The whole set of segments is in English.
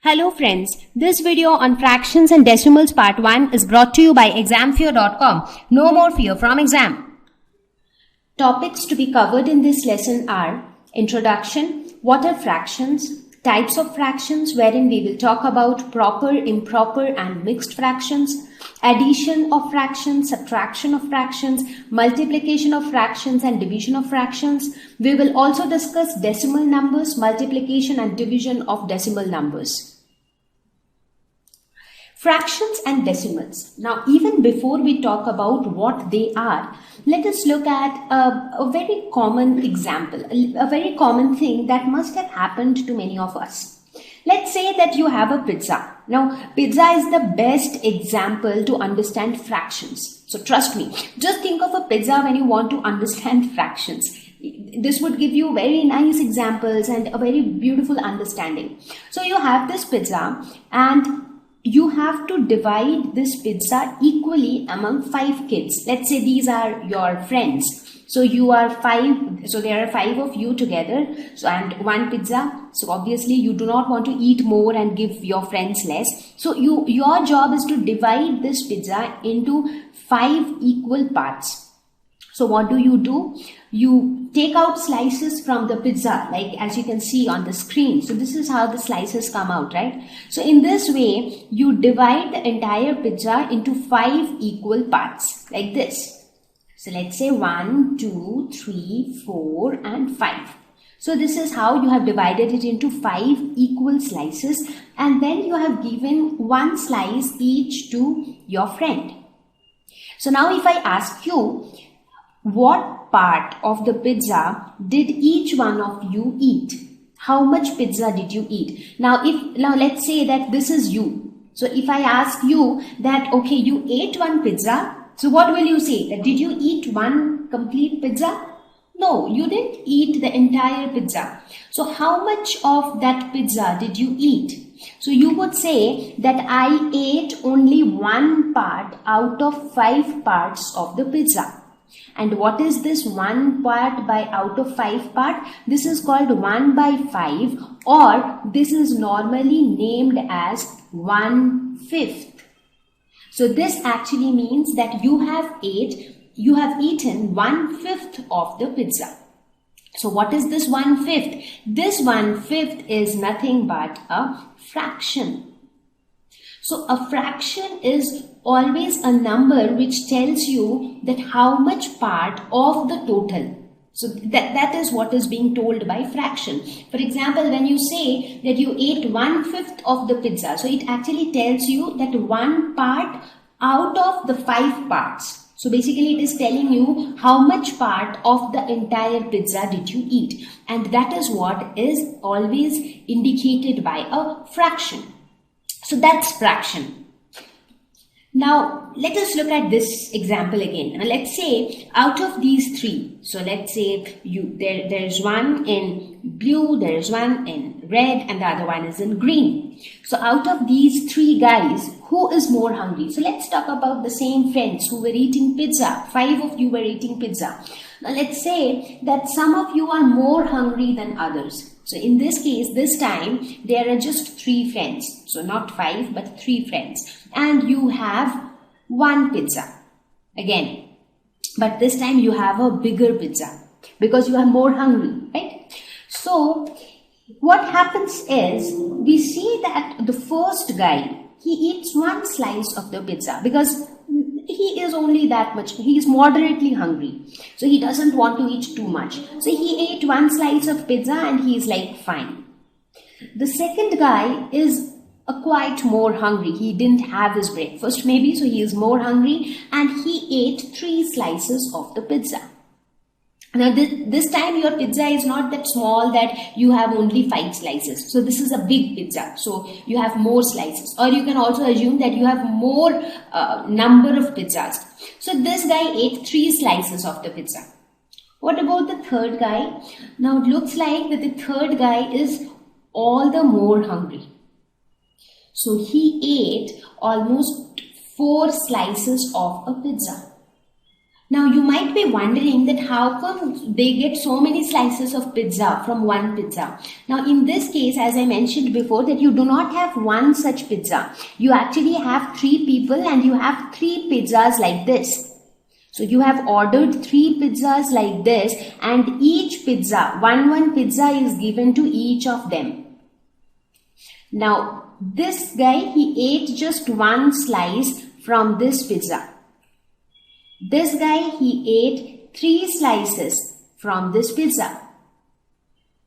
Hello friends, this video on fractions and decimals part 1 is brought to you by examfear.com. No more fear from exam. Topics to be covered in this lesson are introduction, what are fractions, types of fractions wherein we will talk about proper, improper and mixed fractions, addition of fractions, subtraction of fractions, multiplication of fractions and division of fractions. We will also discuss decimal numbers, multiplication and division of decimal numbers. Fractions and decimals. Now, even before we talk about what they are, let us look at a very common example, a very common thing that must have happened to many of us. Let's say that you have a pizza. Now, pizza is the best example to understand fractions. So trust me, just think of a pizza when you want to understand fractions. This would give you very nice examples and a very beautiful understanding. So you have this pizza and you have to divide this pizza equally among 5 kids. Let's say these are your friends. So you are 5, so there are 5 of you together, so and one pizza. So obviously you do not want to eat more and give your friends less. So your job is to divide this pizza into 5 equal parts. So what do? You take out slices from the pizza, like as you can see on the screen. So this is how the slices come out, right? So in this way, you divide the entire pizza into 5 equal parts, like this. So let's say 1, 2, 3, 4 and 5. So this is how you have divided it into 5 equal slices, and then you have given 1 slice each to your friend. So now if I ask you, what part of the pizza did each one of you eat? How much pizza did you eat? Now let's say that this is you. So if I ask you that, okay, you ate one pizza, so what will you say? That did you eat one complete pizza? No, you didn't eat the entire pizza. So how much of that pizza did you eat? So you would say that I ate only 1 part out of 5 parts of the pizza. And what is this 1 part by out of 5 part? This is called 1 by 5, or this is normally named as 1/5. So this actually means that you have eaten 1/5 of the pizza. So what is this 1/5? This 1/5 is nothing but a fraction. So a fraction is always a number which tells you that how much part of the total. So that is what is being told by fraction. For example, when you say that you ate 1/5 of the pizza, so it actually tells you that 1 part out of the 5 parts. So basically it is telling you how much part of the entire pizza did you eat. And that is what is always indicated by a fraction. So that's fraction. Now let us look at this example again. Now, let's say out of these 3, so let's say there is one in blue, there is one in red and the other one is in green. So out of these 3 guys, who is more hungry? So let's talk about the same friends who were eating pizza. 5 of you were eating pizza. Now let's say that some of you are more hungry than others. So in this case, this time, there are just 3 friends. So not 5, but 3 friends. And you have 1 pizza. Again. But this time you have a bigger pizza. Because you are more hungry, right? So what happens is, we see that the first guy, he eats 1 slice of the pizza. Because he is only that much, he is moderately hungry. So he doesn't want to eat too much. So he ate 1 slice of pizza and he is like, fine. The second guy is quite more hungry. He didn't have his breakfast maybe, so he is more hungry and he ate 3 slices of the pizza. Now this time your pizza is not that small that you have only 5 slices. So this is a big pizza. So you have more slices. Or you can also assume that you have more number of pizzas. So this guy ate 3 slices of the pizza. What about the third guy? Now it looks like that the third guy is all the more hungry. So he ate almost 4 slices of a pizza. Now you might be wondering that how come they get so many slices of pizza from one pizza. Now in this case, as I mentioned before, that you do not have one such pizza. You actually have 3 people and you have 3 pizzas like this. So you have ordered 3 pizzas like this, and each pizza, one pizza is given to each of them. Now this guy, he ate just 1 slice from this pizza. This guy, he ate 3 slices from this pizza.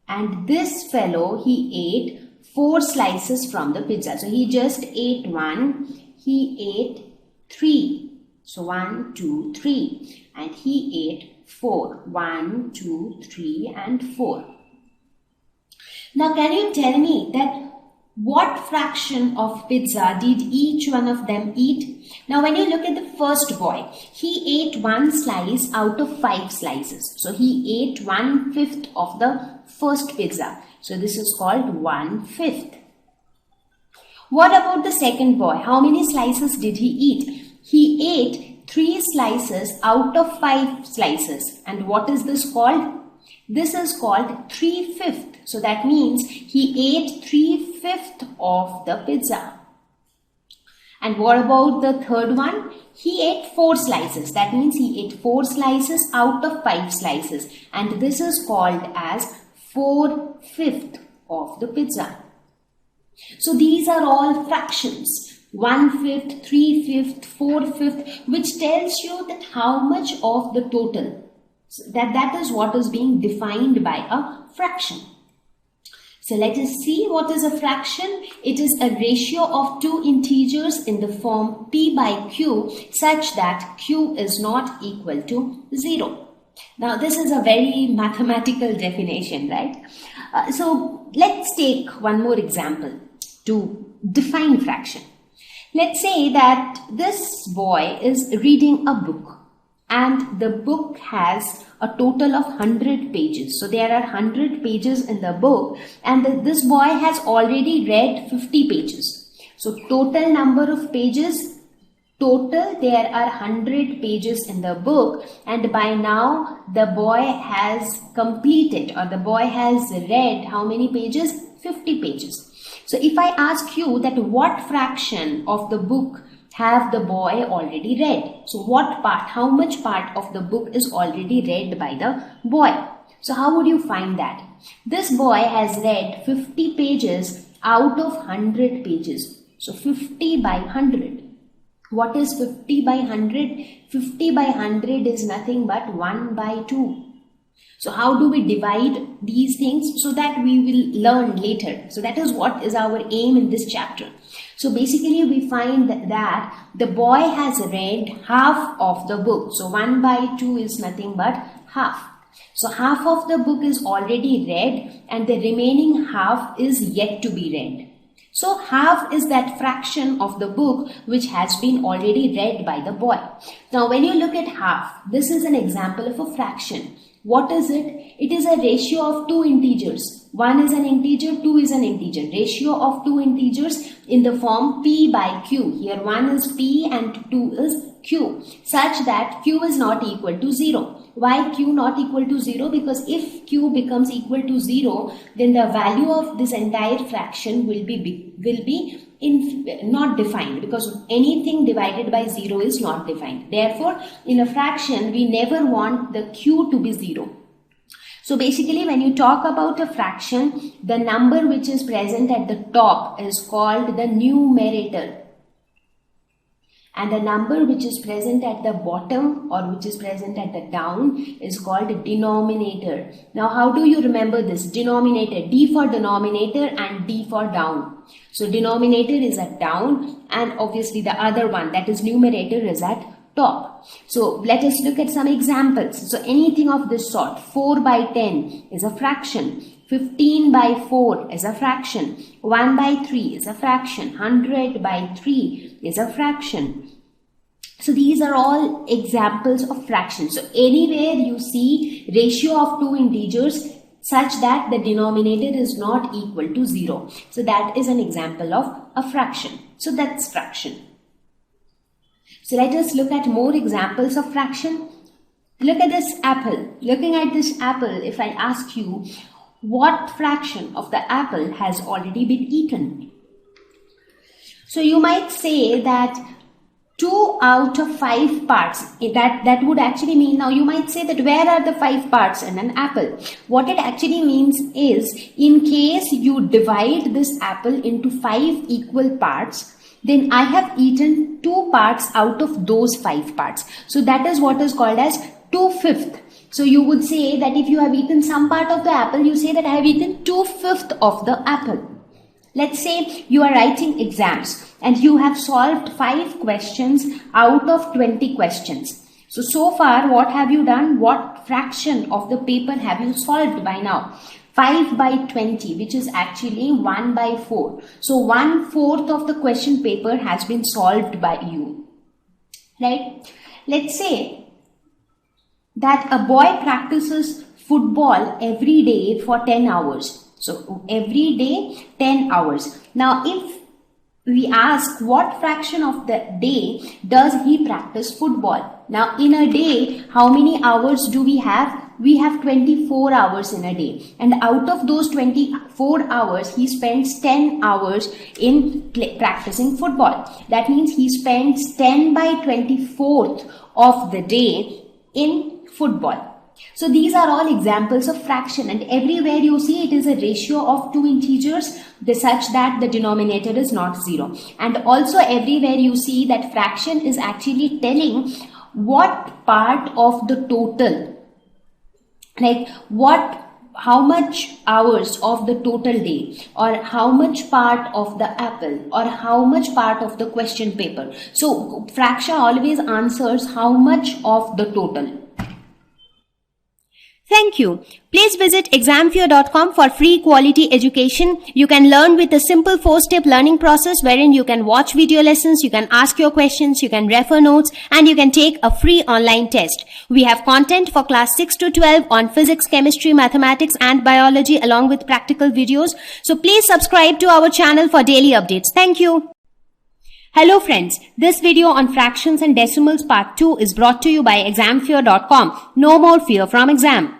And this fellow, he ate 4 slices from the pizza. So he just ate 1, he ate 3. So 1, 2, 3. And he ate 4. 1, 2, 3 and 4. Now can you tell me that what fraction of pizza did each one of them eat? Now when you look at the first boy, he ate 1 slice out of 5 slices. So he ate 1/5 of the first pizza. So this is called 1/5. What about the second boy? How many slices did he eat? He ate 3 slices out of 5 slices. And what is this called? This is called 3/5. So that means he ate 3/5 of the pizza. And what about the third one? He ate 4 slices. That means he ate 4 slices out of 5 slices. And this is called as 4/5 of the pizza. So these are all fractions. 1/5, 3/5, 4/5, which tells you that how much of the total. So that is what is being defined by a fraction. So let us see what is a fraction. It is a ratio of 2 integers in the form p by q such that q is not equal to 0. Now this is a very mathematical definition, right? So let's take one more example to define fraction. Let's say that this boy is reading a book and the book has a total of 100 pages. So there are 100 pages in the book and this boy has already read 50 pages. So total number of pages, total there are 100 pages in the book, and by now the boy has completed, or the boy has read how many pages? 50 pages. So if I ask you that what fraction of the book have the boy already read? So what part, how much part of the book is already read by the boy? So how would you find that? This boy has read 50 pages out of 100 pages. So 50 by 100. What is 50 by 100? 50 by 100 is nothing but 1 by 2. So how do we divide these things? So that we will learn later. So that is what is our aim in this chapter. So basically we find that the boy has read half of the book. So 1 by 2 is nothing but half. So half of the book is already read and the remaining half is yet to be read. So half is that fraction of the book which has been already read by the boy. Now when you look at half, this is an example of a fraction. What is it? It is a ratio of 2 integers. 1 is an integer, 2 is an integer. Ratio of 2 integers in the form p by q. Here 1 is p and 2 is q, such that q is not equal to 0. Why q not equal to 0? Because if q becomes equal to 0, then the value of this entire fraction will be not defined, because anything divided by 0 is not defined. Therefore, in a fraction, we never want the q to be 0. So basically, when you talk about a fraction, the number which is present at the top is called the numerator. And the number which is present at the bottom or which is present at the down is called denominator. Now, how do you remember this? Denominator, D for denominator and D for down. So, denominator is at down and obviously the other one, that is numerator, is at top. So, let us look at some examples. So, anything of this sort, 4 by 10 is a fraction. 15 by 4 is a fraction. 1 by 3 is a fraction. 100 by 3 is a fraction. So these are all examples of fractions. So anywhere you see ratio of 2 integers such that the denominator is not equal to 0. So that is an example of a fraction. So that's fraction. So let us look at more examples of fraction. Look at this apple. Looking at this apple, if I ask you, what fraction of the apple has already been eaten? So you might say that 2 out of 5 parts. That would actually mean, now you might say that where are the 5 parts in an apple? What it actually means is, in case you divide this apple into 5 equal parts, then I have eaten 2 parts out of those 5 parts. So that is what is called as 2/5. So you would say that if you have eaten some part of the apple, you say that I have eaten 2/5 of the apple. Let's say you are writing exams and you have solved 5 questions out of 20 questions. So far, what have you done? What fraction of the paper have you solved by now? 5 by 20, which is actually 1 by 4. So 1/4 of the question paper has been solved by you, right? Let's say that a boy practices football every day for 10 hours. So every day 10 hours. Now if we ask what fraction of the day does he practice football? Now in a day, how many hours do we have? We have 24 hours in a day, and out of those 24 hours he spends 10 hours in practicing football. That means he spends 10 by 24th of the day in football. So these are all examples of fraction, and everywhere you see it is a ratio of 2 integers such that the denominator is not 0. And also everywhere you see that fraction is actually telling what part of the total, like how much hours of the total day, or how much part of the apple, or how much part of the question paper. So fraction always answers how much of the total. Thank you. Please visit examfear.com for free quality education. You can learn with a simple 4-step learning process wherein you can watch video lessons, you can ask your questions, you can refer notes, and you can take a free online test. We have content for class 6 to 12 on physics, chemistry, mathematics, and biology along with practical videos. So please subscribe to our channel for daily updates. Thank you. Hello friends, this video on fractions and decimals part 2 is brought to you by examfear.com. No more fear from exam.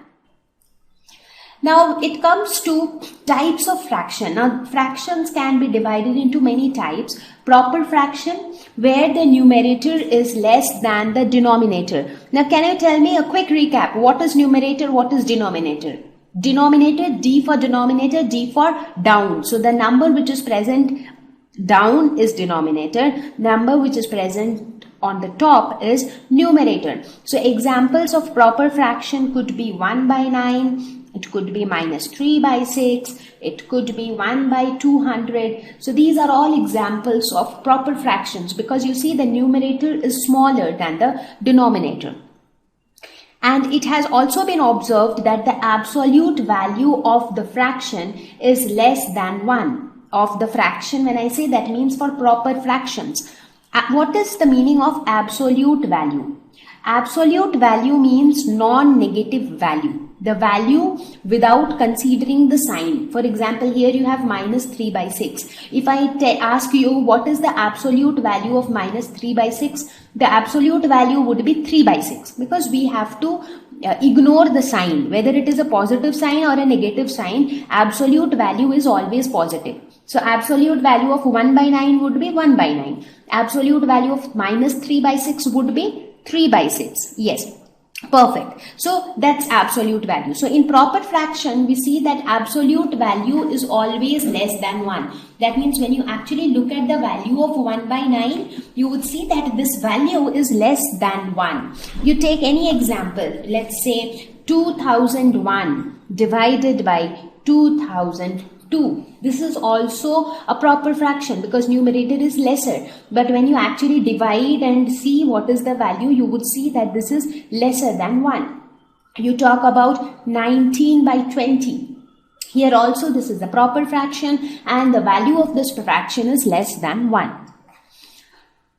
Now it comes to types of fraction. Now fractions can be divided into many types. Proper fraction, where the numerator is less than the denominator. Now can you tell me a quick recap? What is numerator? What is denominator? Denominator, D for denominator, D for down. So the number which is present down is denominator, number which is present on the top is numerator. So examples of proper fraction could be 1 by 9, it could be minus 3 by 6, it could be 1 by 200. So these are all examples of proper fractions, because you see the numerator is smaller than the denominator. And it has also been observed that the absolute value of the fraction is less than 1. Of the fraction, when I say that means for proper fractions. What is the meaning of absolute value? Absolute value means non-negative value. The value without considering the sign. For example, here you have minus 3 by 6. If I ask you what is the absolute value of minus 3 by 6, the absolute value would be 3 by 6, because we have to ignore the sign. Whether it is a positive sign or a negative sign, absolute value is always positive. So absolute value of 1 by 9 would be 1 by 9. Absolute value of minus 3 by 6 would be 3 by 6. Yes, perfect. So that's absolute value. So in proper fraction, we see that absolute value is always less than 1. That means when you actually look at the value of 1 by 9, you would see that this value is less than 1. You take any example, let's say 2001 divided by 2002. This is also a proper fraction because numerator is lesser. But when you actually divide and see what is the value, you would see that this is lesser than 1. You talk about 19 by 20. Here also this is a proper fraction and the value of this fraction is less than 1.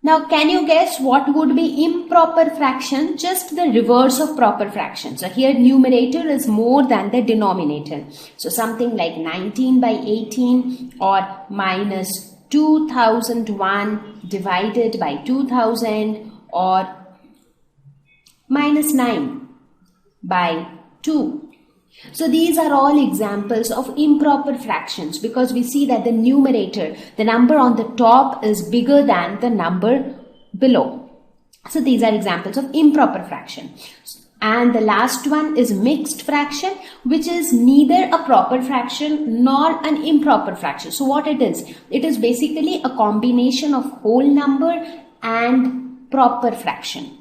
Now, can you guess what would be improper fraction? Just the reverse of proper fraction. So here numerator is more than the denominator. So something like 19 by 18 or minus 2001 divided by 2000 or minus 9. by 2. So these are all examples of improper fractions because we see that the numerator, the number on the top is bigger than the number below. So these are examples of improper fraction. And the last one is mixed fraction, which is neither a proper fraction nor an improper fraction. So what it is? It is basically a combination of whole number and proper fraction.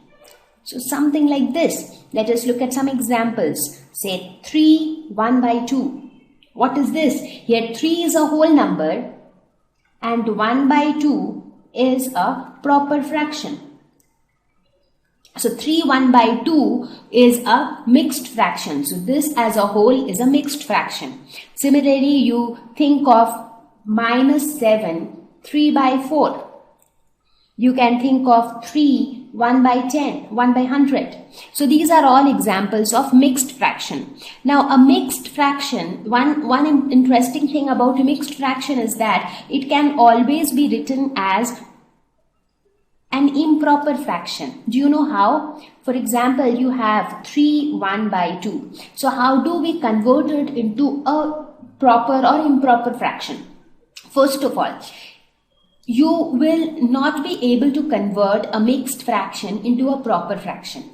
So something like this. Let us look at some examples. Say 3, 1 by 2. What is this? Here 3 is a whole number and 1 by 2 is a proper fraction. So 3, 1 by 2 is a mixed fraction. So this as a whole is a mixed fraction. Similarly, you think of minus 7, 3 by 4. You can think of 3, 1 by 10, 1 by 100. So these are all examples of mixed fraction. Now a mixed fraction, one interesting thing about a mixed fraction is that it can always be written as an improper fraction. Do you know how? For example, you have 3, 1 by 2. So how do we convert it into a proper or improper fraction? First of all, you will not be able to convert a mixed fraction into a proper fraction.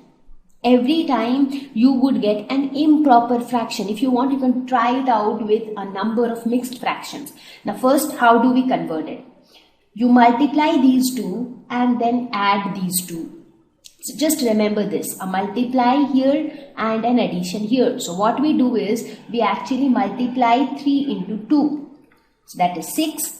Every time you would get an improper fraction. If you want, you can try it out with a number of mixed fractions. Now first, how do we convert it? You multiply these two and then add these two. So just remember this, a multiply here and an addition here. So what we do is we actually multiply 3 into 2. So that is 6,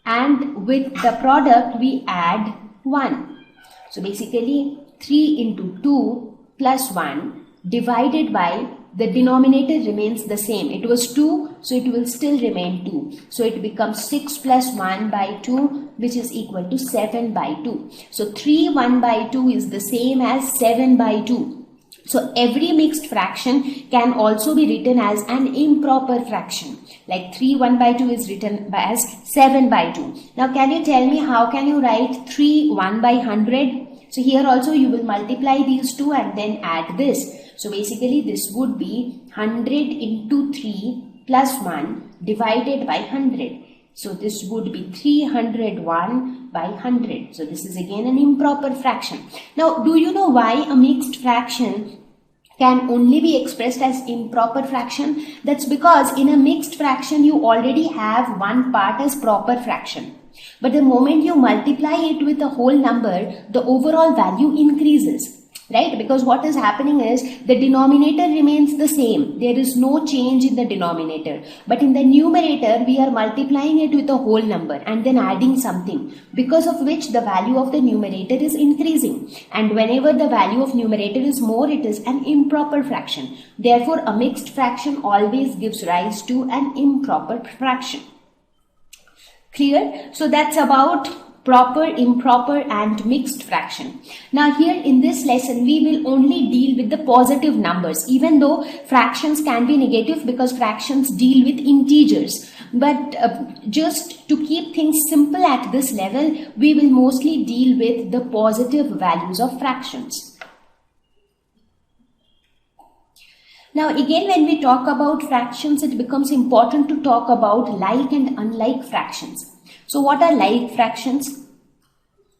and with the product we add 1. So basically 3 into 2 plus 1 divided by, the denominator remains the same. It was 2, so it will still remain 2. So it becomes 6 plus 1 by 2, which is equal to 7 by 2. So 3, 1 by 2 is the same as 7 by 2. So every mixed fraction can also be written as an improper fraction. Like 3, 1 by 2 is written as 7 by 2. Now can you tell me how can you write 3, 1 by 100? So here also you will multiply these two and then add this. So basically this would be 100 into 3 plus 1 divided by 100. So this would be 301 by 100. So this is again an improper fraction. Now do you know why a mixed fraction can only be expressed as improper fraction? That's because in a mixed fraction you already have one part as proper fraction. But the moment you multiply it with a whole number, the overall value increases. Right? Because what is happening is the denominator remains the same. There is no change in the denominator. But in the numerator, we are multiplying it with a whole number and then adding something, because of which the value of the numerator is increasing. And whenever the value of numerator is more, it is an improper fraction. Therefore, a mixed fraction always gives rise to an improper fraction. Clear? So that's about proper, improper and mixed fraction. Now here in this lesson we will only deal with the positive numbers, even though fractions can be negative because fractions deal with integers. But just to keep things simple at this level, we will mostly deal with the positive values of fractions. Now again, when we talk about fractions, it becomes important to talk about like and unlike fractions. So what are like fractions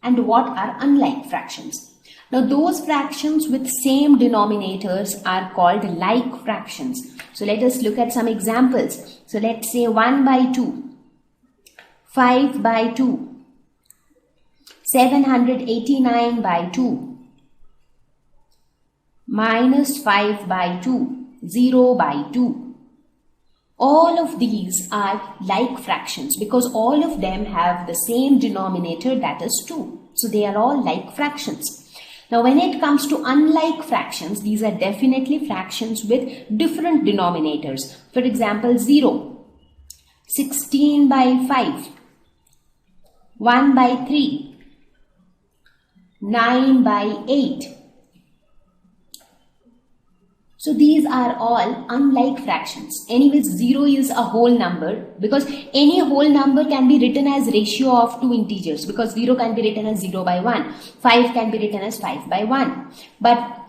and what are unlike fractions? Now those fractions with same denominators are called like fractions. So let us look at some examples. So let's say 1 by 2, 5 by 2, 789 by 2, minus 5 by 2, 0 by 2. All of these are like fractions because all of them have the same denominator, that is 2. So they are all like fractions. Now when it comes to unlike fractions, these are definitely fractions with different denominators. For example, 0, 16 by 5, 1 by 3, 9 by 8. So these are all unlike fractions. Anyways, 0 is a whole number because any whole number can be written as ratio of two integers, because 0 can be written as 0 by 1. 5 can be written as 5 by 1. But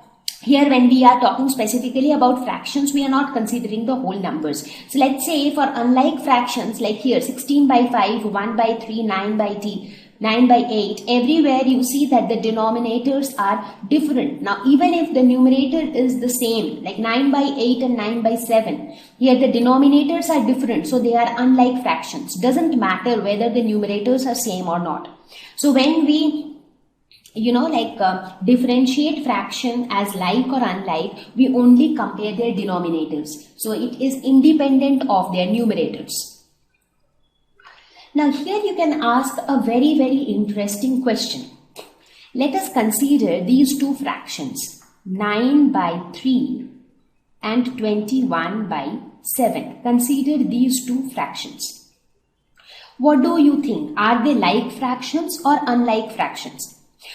Here, when we are talking specifically about fractions, we are not considering the whole numbers. So let's say for unlike fractions, like here 16 by 5, 1 by 3, 9 by 8, everywhere you see that the denominators are different. Now, even if the numerator is the same, like 9 by 8 and 9 by 7, here the denominators are different, so they are unlike fractions. Doesn't matter whether the numerators are same or not. So when we differentiate fraction as like or unlike, we only compare their denominators. So it is independent of their numerators. Now here you can ask a very, very interesting question. Let us consider these two fractions, 9 by 3 and 21 by 7. Consider these two fractions. What do you think? Are they like fractions or unlike fractions?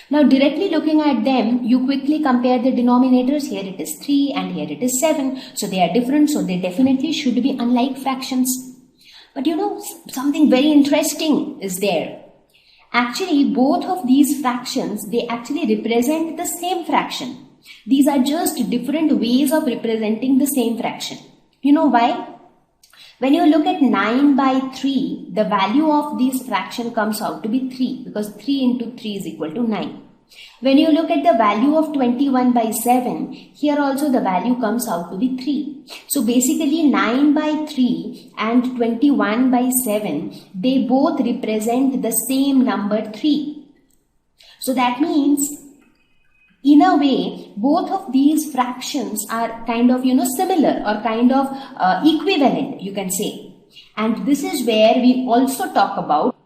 Now directly looking at them, you quickly compare the denominators. Here it is 3 and here it is 7. So they are different. So they definitely should be unlike fractions. But something very interesting is there. Actually, both of these fractions, they actually represent the same fraction. These are just different ways of representing the same fraction. You know why? When you look at 9 by 3, the value of this fraction comes out to be 3 because 3 into 3 is equal to 9. When you look at the value of 21 by 7, here also the value comes out to be 3. So basically 9 by 3 and 21 by 7, they both represent the same number 3. So that means, in a way, both of these fractions are kind of, similar or kind of equivalent, you can say. And this is where we also talk about.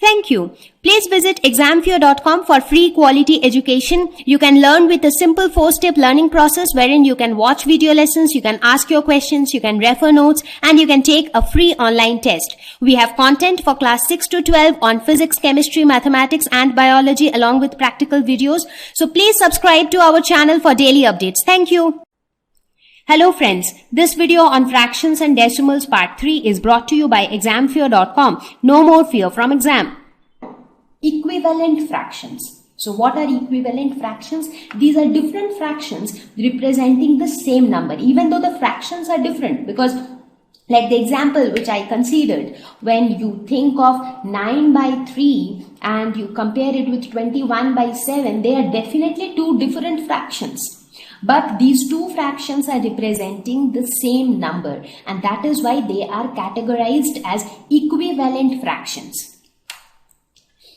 Thank you. Please visit examfear.com for free quality education. You can learn with a simple 4-step learning process wherein you can watch video lessons, you can ask your questions, you can refer notes, and you can take a free online test. We have content for class 6 to 12 on physics, chemistry, mathematics, and biology along with practical videos. So please subscribe to our channel for daily updates. Thank you. Hello friends, this video on fractions and decimals part 3 is brought to you by examfear.com. No more fear from exam. Equivalent fractions. So what are equivalent fractions? These are different fractions representing the same number, even though the fractions are different, because like the example which I considered, when you think of 9 by 3 and you compare it with 21 by 7, they are definitely two different fractions. But these two fractions are representing the same number, and that is why they are categorized as equivalent fractions.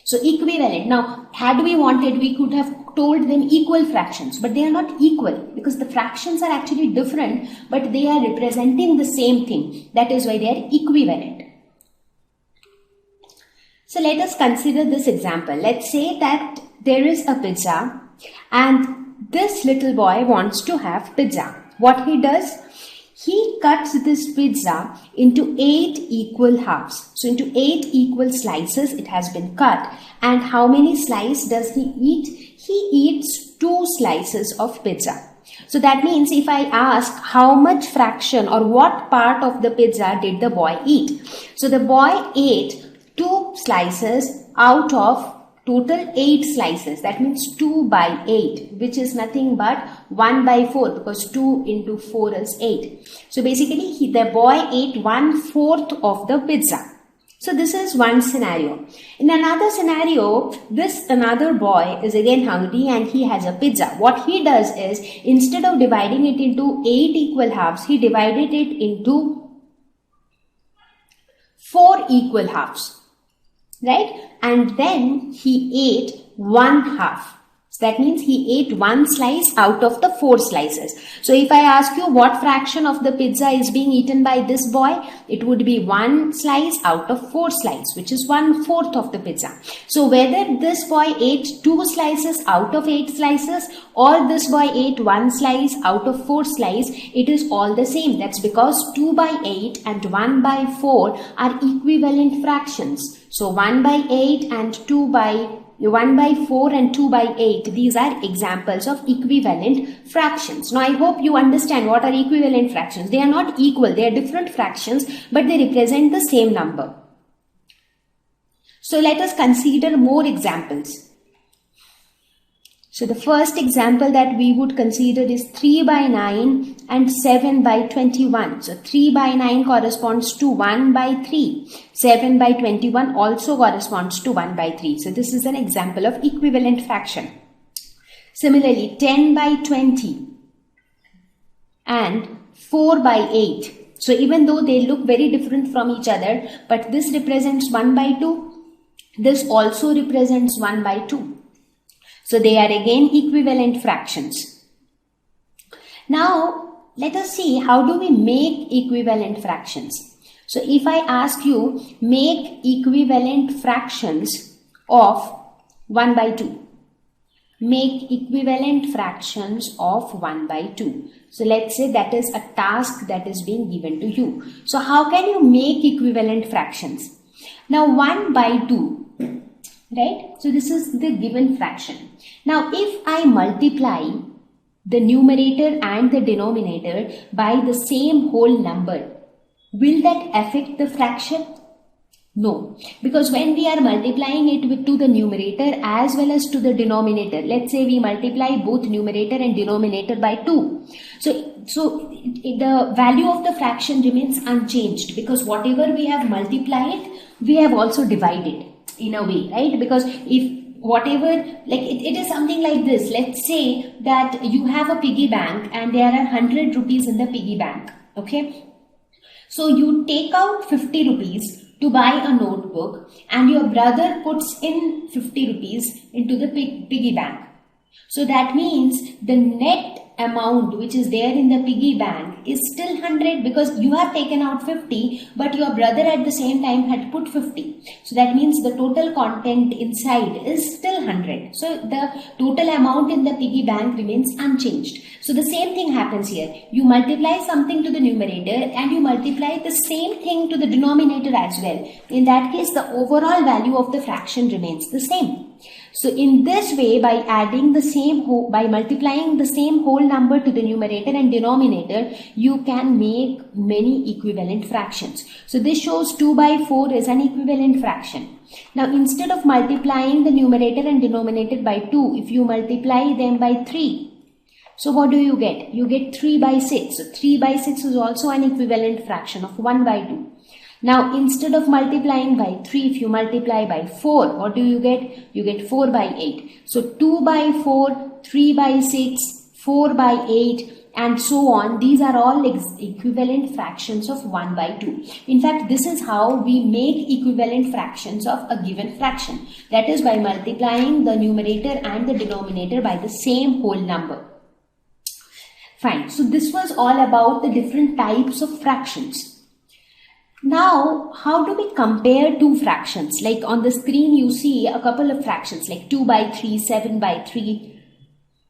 So equivalent. Now, had we wanted, we could have told them equal fractions, but they are not equal because the fractions are actually different, but they are representing the same thing. That is why they are equivalent. So let us consider this example. Let's say that there is a pizza and this little boy wants to have pizza. What he does? He cuts this pizza into 8 equal halves. So into 8 equal slices it has been cut. And how many slices does he eat? He eats 2 slices of pizza. So that means if I ask how much fraction or what part of the pizza did the boy eat? So the boy ate 2 slices out of total 8 slices. That means 2 by 8, which is nothing but 1 by 4 because 2 into 4 is 8. So basically the boy ate 1/4 of the pizza. So this is one scenario. In another scenario, this another boy is again hungry and he has a pizza. What he does is, instead of dividing it into 8 equal halves, he divided it into 4 equal halves. Right? And then he ate 1/2. So that means he ate 1 slice out of the 4 slices. So if I ask you what fraction of the pizza is being eaten by this boy, it would be 1 slice out of 4 slices, which is 1/4 of the pizza. So whether this boy ate 2 slices out of 8 slices or this boy ate 1 slice out of 4 slices, it is all the same. That's because 2 by 8 and 1 by 4 are equivalent fractions. So 1 by 8 and 1 by 4 and 2 by 8, these are examples of equivalent fractions. Now I hope you understand what are equivalent fractions. They are not equal, they are different fractions, but they represent the same number. So let us consider more examples. So the first example that we would consider is 3 by 9 and 7 by 21. So 3 by 9 corresponds to 1 by 3. 7 by 21 also corresponds to 1 by 3. So this is an example of equivalent fraction. Similarly, 10 by 20 and 4 by 8. So even though they look very different from each other, but this represents 1 by 2. This also represents 1 by 2. So they are again equivalent fractions. Now let us see how do we make equivalent fractions. So if I ask you, make equivalent fractions of 1 by 2. Make equivalent fractions of 1 by 2. So let's say that is a task that is being given to you. So how can you make equivalent fractions? Now 1 by 2. Right? So this is the given fraction. Now if I multiply the numerator and the denominator by the same whole number, will that affect the fraction? No, because when we are multiplying it to the numerator as well as to the denominator, let's say we multiply both numerator and denominator by 2. So the value of the fraction remains unchanged, because whatever we have multiplied, we have also divided in a way, right? Because if whatever, like it is something like this. Let's say that you have a piggy bank and there are 100 rupees in the piggy bank. Okay. So you take out 50 rupees to buy a notebook and your brother puts in 50 rupees into the piggy bank. So that means the net amount which is there in the piggy bank is still 100, because you have taken out 50 but your brother at the same time had put 50. So that means the total content inside is still 100. So the total amount in the piggy bank remains unchanged. So the same thing happens here. You multiply something to the numerator and you multiply the same thing to the denominator as well. In that case, the overall value of the fraction remains the same. So in this way, by adding the same by multiplying the same whole number to the numerator and denominator, you can make many equivalent fractions. So this shows 2 by 4 is an equivalent fraction. Now instead of multiplying the numerator and denominator by 2, if you multiply them by 3, so what do you get? You get 3 by 6. So 3 by 6 is also an equivalent fraction of 1 by 2. Now instead of multiplying by 3, if you multiply by 4, what do you get? You get 4 by 8. So 2 by 4, 3 by 6, 4 by 8 and so on. These are all equivalent fractions of 1 by 2. In fact, this is how we make equivalent fractions of a given fraction. That is by multiplying the numerator and the denominator by the same whole number. Fine. So this was all about the different types of fractions. Now, how do we compare two fractions? Like on the screen, you see a couple of fractions like 2 by 3, 7 by 3,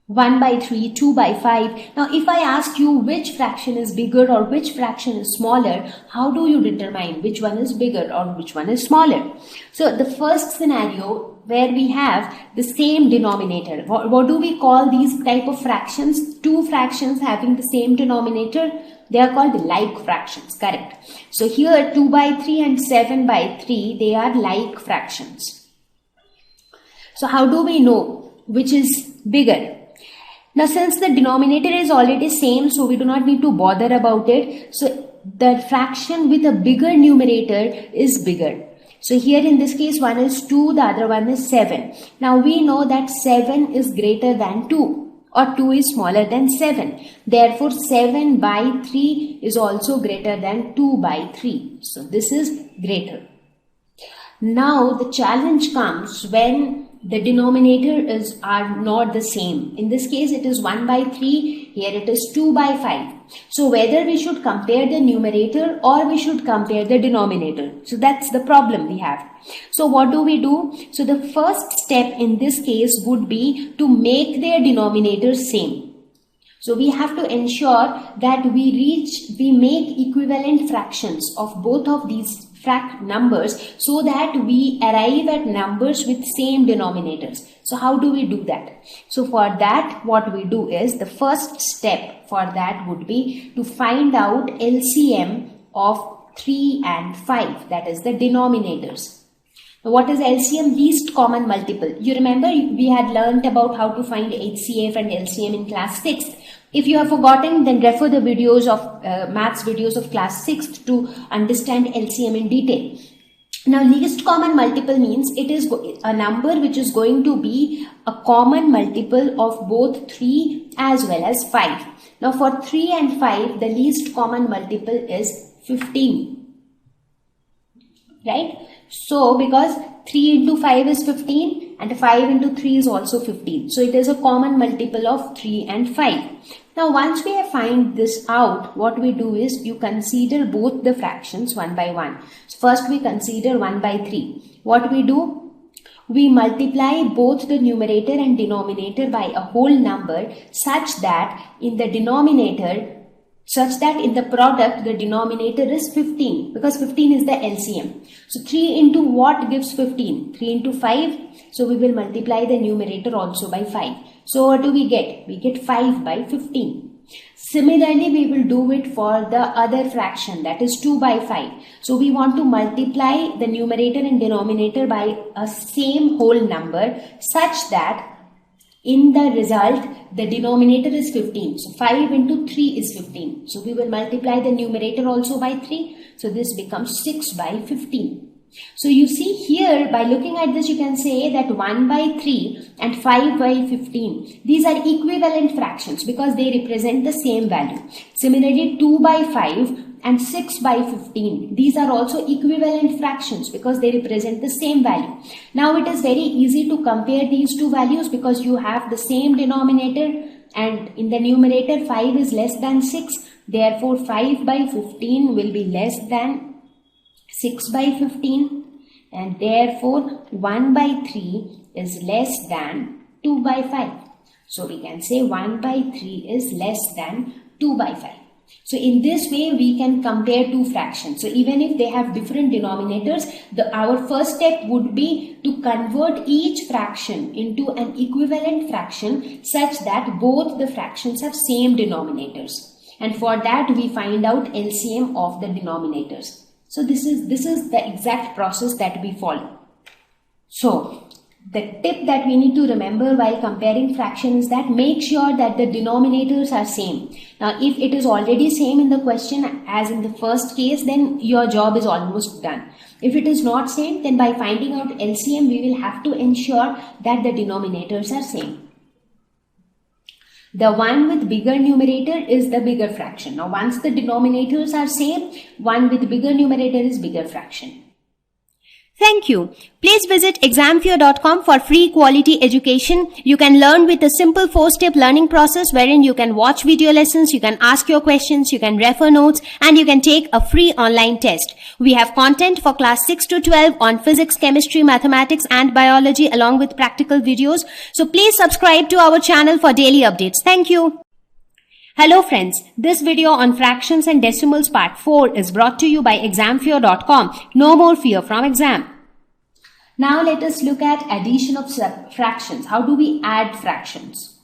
1 by 3, 2 by 5. Now, if I ask you which fraction is bigger or which fraction is smaller, how do you determine which one is bigger or which one is smaller? So, the first scenario where we have the same denominator. What do we call these type of fractions? Two fractions having the same denominator. They are called like fractions, correct? So here 2 by 3 and 7 by 3, they are like fractions. So how do we know which is bigger? Now since the denominator is already same, so we do not need to bother about it. So the fraction with a bigger numerator is bigger. So here in this case, one is 2, the other one is 7. Now we know that 7 is greater than 2. Or 2 is smaller than 7. Therefore, 7 by 3 is also greater than 2 by 3. So, this is greater. Now, the challenge comes when the denominator are not the same. In this case, it is 1 by 3. Here it is 2 by 5. So, whether we should compare the numerator or we should compare the denominator. So, that's the problem we have. So, what do we do? So, the first step in this case would be to make their denominators same. So, we have to ensure that we make equivalent fractions of both of these numbers so that we arrive at numbers with same denominators. So how do we do that? So for that, what we do is the first step for that would be to find out LCM of 3 and 5, that is the denominators. What is LCM? Least common multiple. You remember we had learned about how to find HCF and LCM in class 6th. If you have forgotten, then refer the videos of maths videos of class 6th to understand LCM in detail. Now, least common multiple means it is a number which is going to be a common multiple of both 3 as well as 5. Now, for 3 and 5, the least common multiple is 15. Right? So, because 3 into 5 is 15 and 5 into 3 is also 15. So, it is a common multiple of 3 and 5. Now, once we have find this out, what we do is you consider both the fractions one by one. So, first we consider 1 by 3. What we do? We multiply both the numerator and denominator by a whole number such that in the product the denominator is 15, because 15 is the LCM. So 3 into what gives 15? 3 into 5. So we will multiply the numerator also by 5. So what do we get? We get 5 by 15. Similarly, we will do it for the other fraction, that is 2 by 5. So we want to multiply the numerator and denominator by a same whole number such that in the result, the denominator is 15. So 5 into 3 is 15. So we will multiply the numerator also by 3. So this becomes 6 by 15. So you see here, by looking at this, you can say that 1 by 3 and 5 by 15. These are equivalent fractions because they represent the same value. Similarly, 2 by 5 and 6 by 15. These are also equivalent fractions because they represent the same value. Now it is very easy to compare these two values because you have the same denominator and in the numerator 5 is less than 6. Therefore 5 by 15 will be less than 6 by 15 and therefore 1 by 3 is less than 2 by 5. So we can say 1 by 3 is less than 2 by 5. So in this way we can compare two fractions. So even if they have different denominators, our first step would be to convert each fraction into an equivalent fraction such that both the fractions have same denominators. And for that we find out LCM of the denominators. So this is the exact process that we follow. So the tip that we need to remember while comparing fractions is that make sure that the denominators are same. Now if it is already same in the question as in the first case, then your job is almost done. If it is not same, then by finding out LCM we will have to ensure that the denominators are same. The one with bigger numerator is the bigger fraction. Now once the denominators are same, one with bigger numerator is bigger fraction. Thank you. Please visit examfear.com for free quality education. You can learn with a simple 4-step learning process wherein you can watch video lessons, you can ask your questions, you can refer notes, and you can take a free online test. We have content for class 6 to 12 on physics, chemistry, mathematics, and biology along with practical videos. So please subscribe to our channel for daily updates. Thank you. Hello friends, this video on fractions and decimals part 4 is brought to you by examfear.com. No more fear from exam. Now let us look at addition of fractions. How do we add fractions?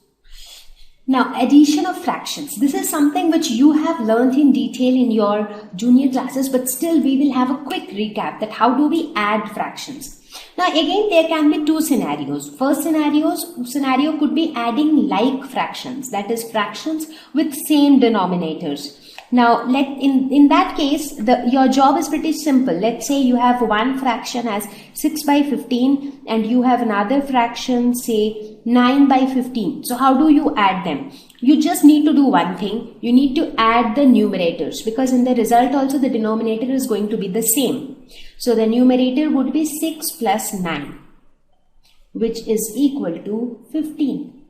Now addition of fractions. This is something which you have learned in detail in your junior classes, but still we will have a quick recap that how do we add fractions. Now again there can be two scenarios. First scenario could be adding like fractions, that is fractions with same denominators. Now in that case your job is pretty simple. Let's say you have one fraction as 6 by 15 and you have another fraction say 9 by 15. So how do you add them? You just need to do one thing. You need to add the numerators because in the result also the denominator is going to be the same. So the numerator would be 6 plus 9, which is equal to 15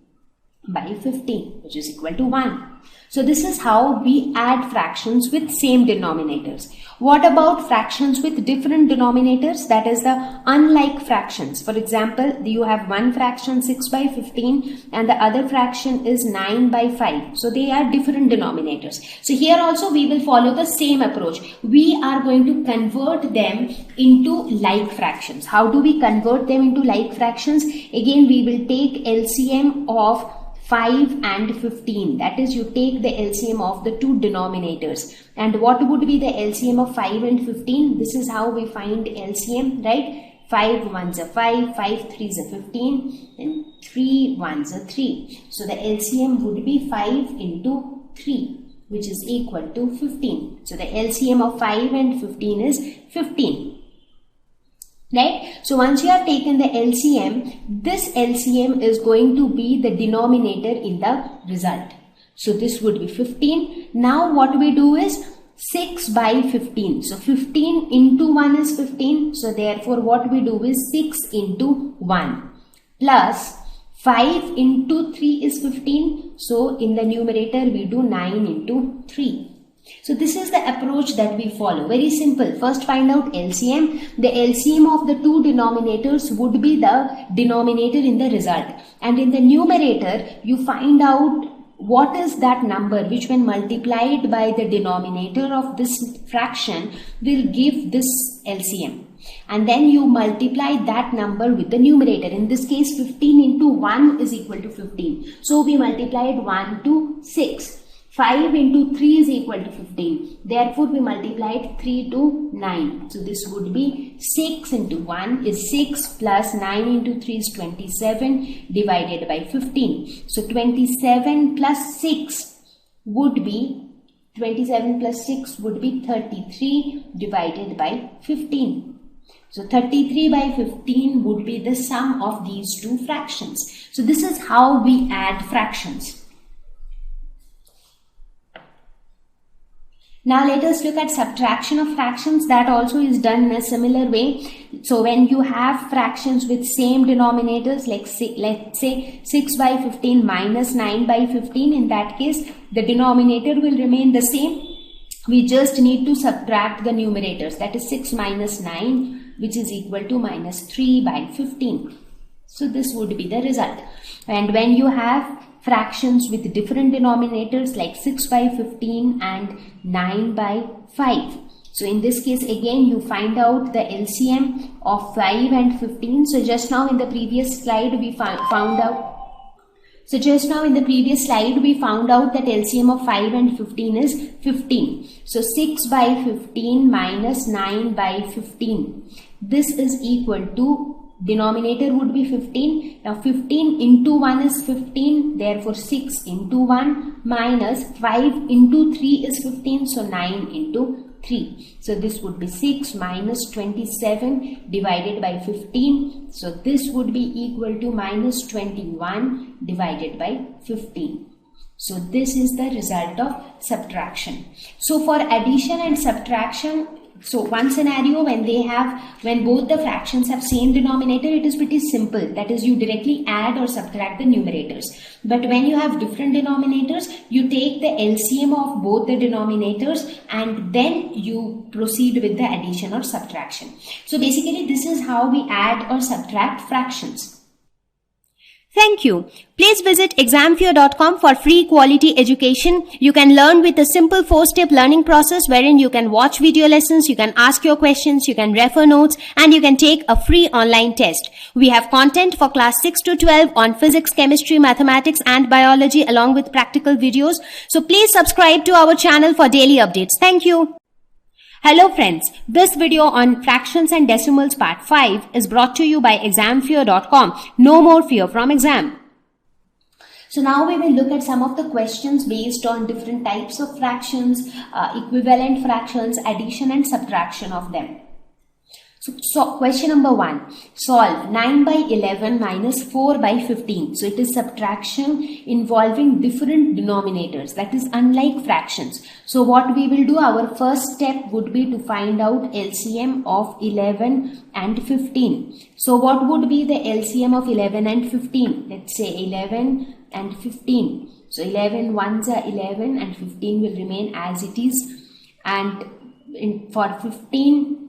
by 15, which is equal to 1. So this is how we add fractions with same denominators. What about fractions with different denominators? That is the unlike fractions. For example, you have one fraction 6 by 15 and the other fraction is 9 by 5. So they are different denominators. So here also we will follow the same approach. We are going to convert them into like fractions. How do we convert them into like fractions? Again, we will take LCM of 5 and 15. That is, you take the LCM of the two denominators. And what would be the LCM of 5 and 15? This is how we find LCM, right? 5 ones are 5, 5 threes are 15, and 3 ones are 3. So the LCM would be 5 into 3, which is equal to 15. So the LCM of 5 and 15 is 15. Right? So once you have taken the LCM, this LCM is going to be the denominator in the result. So this would be 15. Now what we do is 6 by 15. So 15 into 1 is 15. So therefore what we do is 6 into 1 plus 5 into 3 is 15. So in the numerator we do 9 into 3. So this is the approach that we follow. Very simple. First find out LCM. The LCM of the two denominators would be the denominator in the result. And in the numerator you find out what is that number which when multiplied by the denominator of this fraction will give this LCM. And then you multiply that number with the numerator. In this case 15 into 1 is equal to 15. So we multiplied 1 to 6. 5 into 3 is equal to 15. Therefore, we multiplied 3 to 9. So, this would be 6 into 1 is 6 plus 9 into 3 is 27 divided by 15. So, 27 plus 6 would be 33 divided by 15. So, 33 by 15 would be the sum of these two fractions. So, this is how we add fractions. Now let us look at subtraction of fractions. That also is done in a similar way. So when you have fractions with same denominators, like let's say 6 by 15 minus 9 by 15, in that case the denominator will remain the same. We just need to subtract the numerators, that is 6 minus 9, which is equal to minus 3 by 15. So this would be the result. And when you have fractions with different denominators like 6 by 15 and 9 by 5. So in this case again you find out the LCM of 5 and 15. So just now in the previous slide we found out that LCM of 5 and 15 is 15. So 6 by 15 minus 9 by 15. This is equal to, denominator would be 15. Now 15 into 1 is 15. Therefore 6 into 1 minus 5 into 3 is 15. So 9 into 3. So this would be 6 minus 27 divided by 15. So this would be equal to minus 21 divided by 15. So this is the result of subtraction. So for addition and subtraction, so one scenario when both the fractions have same denominator, it is pretty simple. That is, you directly add or subtract the numerators. But when you have different denominators, you take the LCM of both the denominators and then you proceed with the addition or subtraction. So basically this is how we add or subtract fractions. Thank you. Please visit examfear.com for free quality education. You can learn with a simple 4-step learning process wherein you can watch video lessons, you can ask your questions, you can refer notes, and you can take a free online test. We have content for class 6 to 12 on physics, chemistry, mathematics, and biology along with practical videos. So please subscribe to our channel for daily updates. Thank you. Hello friends, this video on fractions and decimals part 5 is brought to you by examfear.com. No more fear from exam. So now we will look at some of the questions based on different types of fractions, equivalent fractions, addition and subtraction of them. So question number 1, solve 9 by 11 minus 4 by 15. So it is subtraction involving different denominators, that is unlike fractions. So what we will do, our first step would be to find out LCM of 11 and 15. So what would be the LCM of 11 and 15? Let's say 11 and 15. So 11 ones are 11 and 15 will remain as it is. And for 15,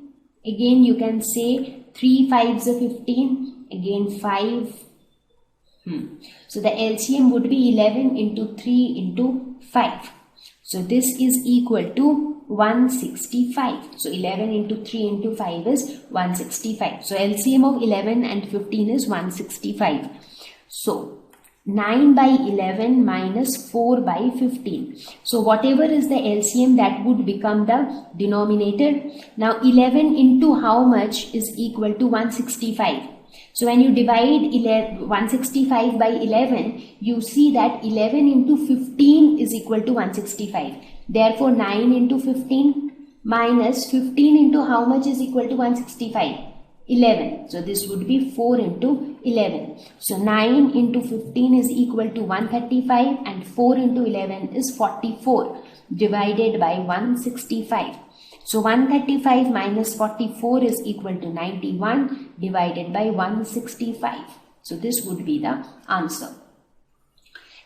again you can say 3 5s are 15, again 5. So the LCM would be 11 into 3 into 5. So this is equal to 165. So 11 into 3 into 5 is 165. So LCM of 11 and 15 is 165. So 9 by 11 minus 4 by 15. So whatever is the LCM, that would become the denominator. Now 11 into how much is equal to 165. So when you divide 165 by 11, you see that 11 into 15 is equal to 165. Therefore 9 into 15 minus 15 into how much is equal to 165? 11. So this would be 4 into 11. So 9 into 15 is equal to 135 and 4 into 11 is 44 divided by 165. So 135 minus 44 is equal to 91 divided by 165. So this would be the answer.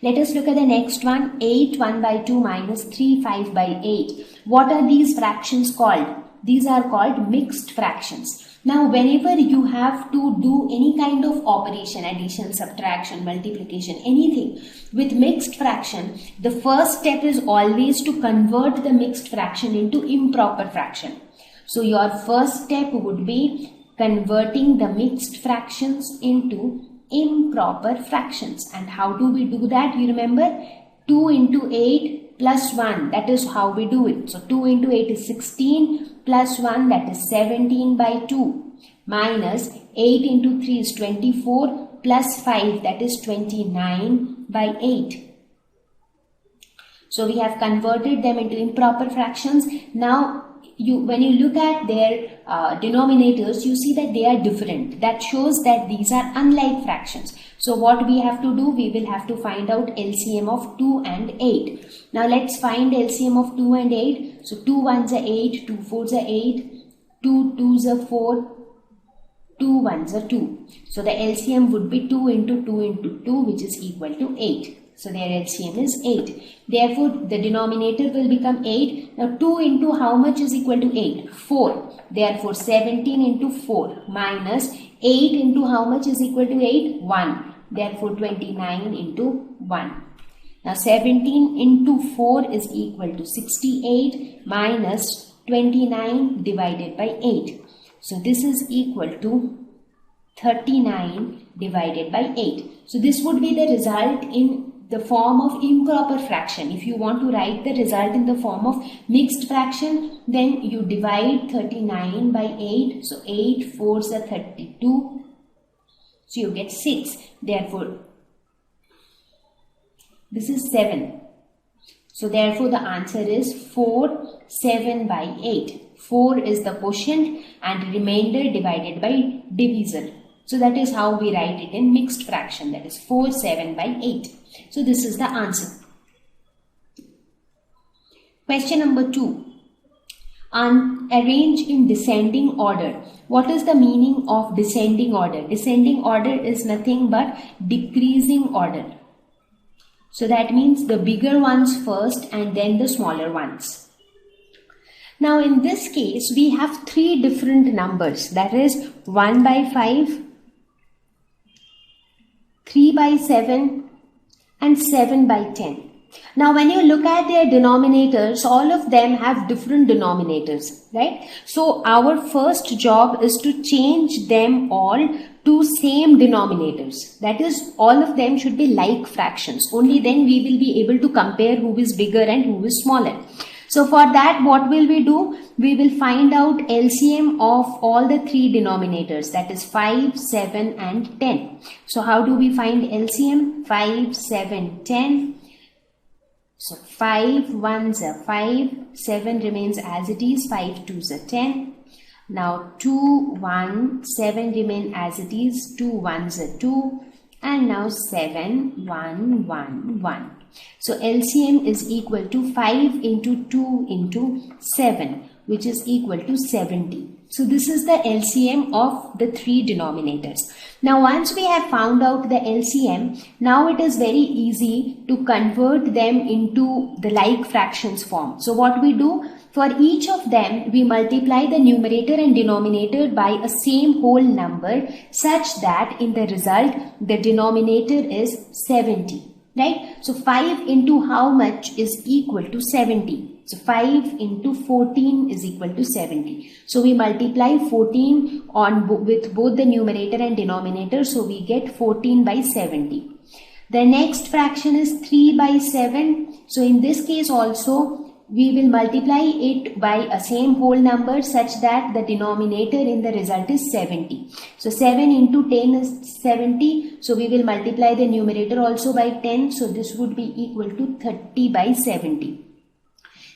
Let us look at the next one. 8 1 by 2 minus 3 5 by 8. What are these fractions called? These are called mixed fractions. Now whenever you have to do any kind of operation, addition, subtraction, multiplication, anything with mixed fraction, the first step is always to convert the mixed fraction into improper fraction. So your first step would be converting the mixed fractions into improper fractions. And how do we do that? You remember 2 into 8 plus 1, that is how we do it. So 2 into 8 is 16 plus 1, that is 17 by 2 minus 8 into 3 is 24 plus 5, that is 29 by 8. So we have converted them into improper fractions. Now when you look at their denominators, you see that they are different. That shows that these are unlike fractions. So what we have to do, we will have to find out LCM of 2 and 8. Now let's find LCM of 2 and 8. So 2 1s are 8, 2 4s are 8, 2 2s are 4, 2 1s are 2. So the LCM would be 2 into 2 into 2, which is equal to 8. So their LCM is 8. Therefore, the denominator will become 8. Now 2 into how much is equal to 8? 4. Therefore, 17 into 4 minus 8 into how much is equal to 8? 1. Therefore, 29 into 1. Now 17 into 4 is equal to 68 minus 29 divided by 8. So this is equal to 39 divided by 8. So this would be the result in the form of improper fraction. If you want to write the result in the form of mixed fraction, then you divide 39 by 8. So 8 4s are 32. So you get 6. Therefore, this is 7. So therefore, the answer is 4 7 by 8. 4 is the quotient and remainder divided by divisor. So that is how we write it in mixed fraction. That is 4 7 by 8. So this is the answer. Question number 2. Arrange in descending order. What is the meaning of descending order? Descending order is nothing but decreasing order. So that means the bigger ones first and then the smaller ones. Now in this case, we have 3 different numbers. That is 1 by 5, 3 by 7 and 7 by 10. Now when you look at their denominators, all of them have different denominators, right? So our first job is to change them all to same denominators. That is, all of them should be like fractions. Only then we will be able to compare who is bigger and who is smaller. So for that, what will we do? We will find out LCM of all the 3 denominators, that is 5, 7 and 10. So how do we find LCM? 5, 7, 10. So 5 1s are 5, 7 remains as it is, 5 2s are 10. Now 2, 1, 7 remain as it is, 2 1s are 2. And now 7, 1, 1, 1. So LCM is equal to 5 into 2 into 7, which is equal to 70. So this is the LCM of the 3 denominators. Now once we have found out the LCM, now it is very easy to convert them into the like fractions form. So what we do, for each of them, we multiply the numerator and denominator by a same whole number such that in the result, the denominator is 70. Right? So 5 into how much is equal to 70? So 5 into 14 is equal to 70. So we multiply 14 with both the numerator and denominator. So we get 14 by 70. The next fraction is 3 by 7. So in this case also, we will multiply it by a same whole number such that the denominator in the result is 70. So 7 into 10 is 70. So we will multiply the numerator also by 10. So this would be equal to 30 by 70.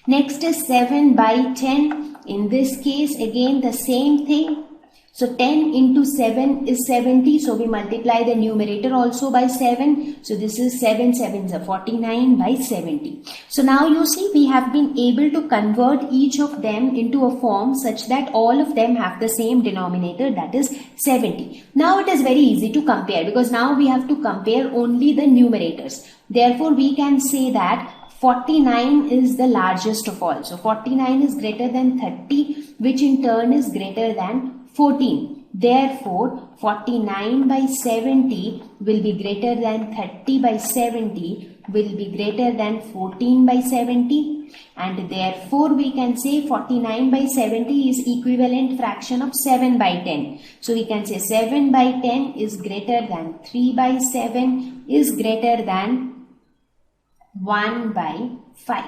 Next is 7 by 10. In this case, again the same thing. So 10 into 7 is 70. So we multiply the numerator also by 7. So this is 7 sevens are 49 by 70. So now you see we have been able to convert each of them into a form such that all of them have the same denominator, that is 70. Now it is very easy to compare because now we have to compare only the numerators. Therefore we can say that 49 is the largest of all. So 49 is greater than 30, which in turn is greater than 14. Therefore, 49 by 70 will be greater than 30 by 70 will be greater than 14 by 70, and therefore we can say 49 by 70 is equivalent fraction of 7 by 10. So we can say 7 by 10 is greater than 3 by 7 is greater than 1 by 5.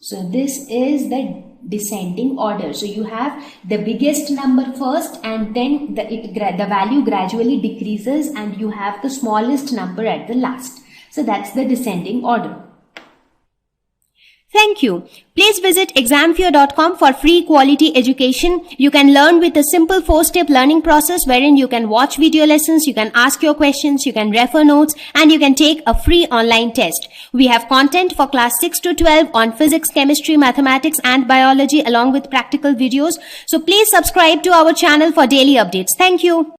So this is the descending order. So you have the biggest number first, and then the value gradually decreases, and you have the smallest number at the last. So that's the descending order. Thank you. Please visit examfear.com for free quality education. You can learn with a simple 4-step learning process wherein you can watch video lessons, you can ask your questions, you can refer notes, and you can take a free online test. We have content for class 6 to 12 on physics, chemistry, mathematics, and biology along with practical videos. So please subscribe to our channel for daily updates. Thank you.